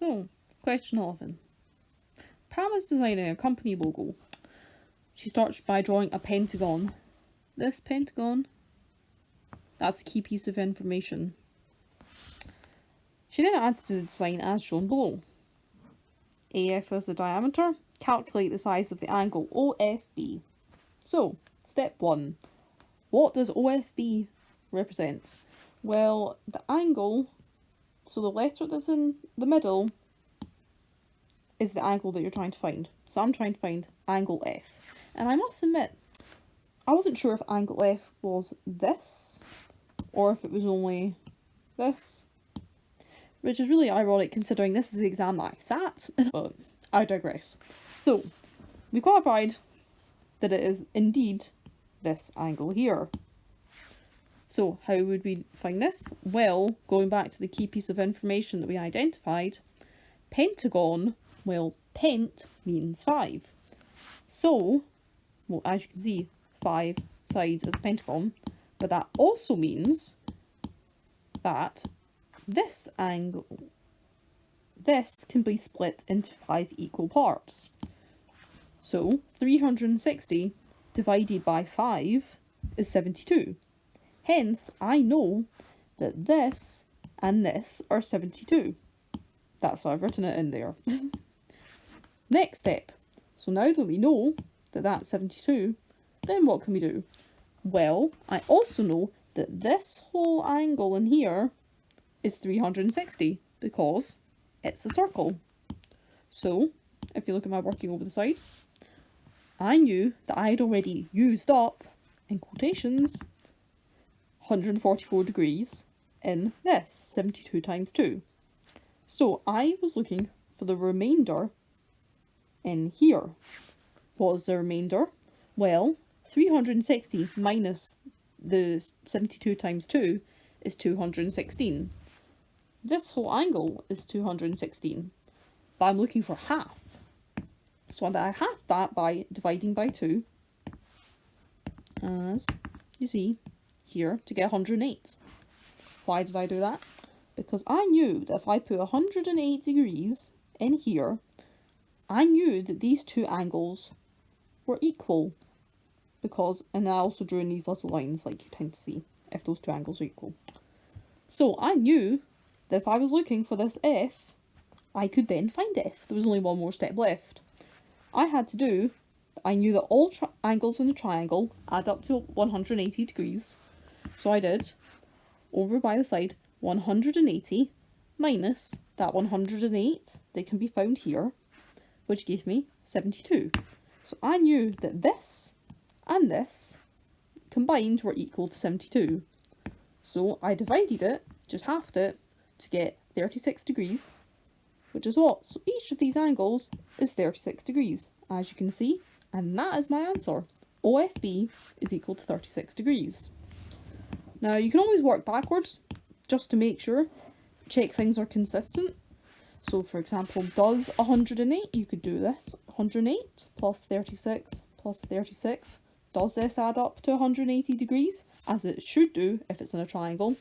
So, question 11. Pam is designing a company logo. She starts by drawing a pentagon. This pentagon, that's a key piece of information. She then adds to the design as shown below. AF is the diameter. Calculate the size of the angle OFB. So, step 1. What does OFB represent? Well, the angle, so the letter that's in the middle is the angle that you're trying to find. So I'm trying to find angle F. And I must admit, I wasn't sure if angle F was this or if it was only this. Which is really ironic considering this is the exam that I sat. But I digress. So, we clarified that it is indeed this angle here. So, how would we find this? Well, going back to the key piece of information that we identified, pentagon, well, pent means 5. So, well, as you can see, 5 sides is a pentagon, but that also means that this angle, this can be split into 5 equal parts. So 360 divided by 5 is 72. Hence, I know that this and this are 72. That's why I've written it in there. Next step. So now that we know that that's 72, then what can we do? Well, I also know that this whole angle in here is 360 because it's a circle. So, if you look at my working over the side, I knew that I had already used up, in quotations, 144 degrees in this, 72 times 2. So I was looking for the remainder in here. What is the remainder? Well, 360 minus the 72 times 2 is 216. This whole angle is 216, but I'm looking for half. So I half that by dividing by 2, as you see here, to get 108. Why did I do that? Because I knew that if I put 108 degrees in here, I knew that these two angles were equal. Because, and I also drew in these little lines like you tend to see, if those two angles are equal. So I knew that if I was looking for this F, I could then find F. There was only one more step left. I had to do, I knew that all angles in the triangle add up to 180 degrees. So I did, over by the side, 180 minus that 108 that can be found here, which gave me 72. So I knew that this and this combined were equal to 72. So I divided it, just halved it, to get 36 degrees, which is what? So each of these angles is 36 degrees, as you can see, and that is my answer. OFB is equal to 36 degrees. Now you can always work backwards, just to make sure, check things are consistent. So for example, does 108, you could do this, 108 plus 36 plus 36, does this add up to 180 degrees, as it should do if it's in a triangle?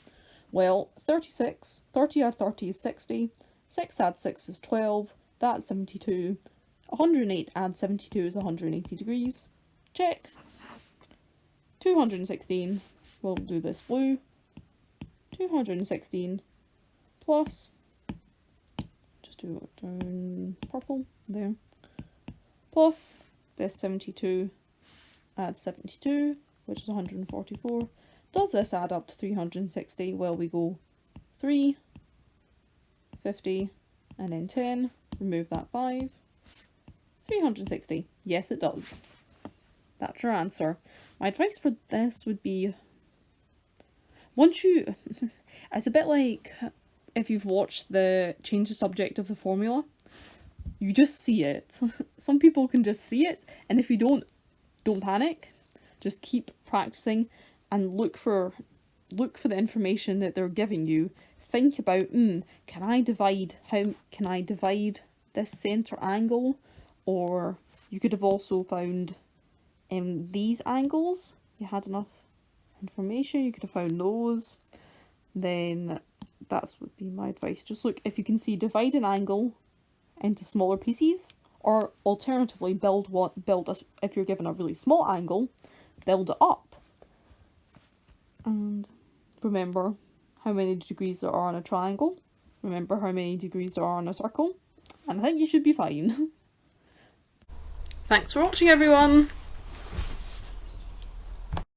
Well, 36, 30 add 30 is 60, 6 add 6 is 12, that's 72, 108 add 72 is 180 degrees, check. 216, we'll do this blue, 216 plus, just do it down purple, there, plus this 72 adds 72, which is 144. Does this add up to 360? Well, we go 3, 50, and then 10, remove that 5, 360. Yes, it does. That's your answer. My advice for this would be, once you, it's a bit like if you've watched the change the subject of the formula, you just see it. Some people can just see it, and if you don't panic, just keep practicing and look for the information that they're giving you. Think about, can I divide this center angle? Or you could have also found these angles. You had enough information, you could have found those. Then That's would be my advice. Just look, if you can see, divide an angle into smaller pieces, or alternatively if you're given a really small angle, build it up. And remember how many degrees there are on a triangle. Remember how many degrees there are on a circle. And I think you should be fine. Thanks for watching, everyone!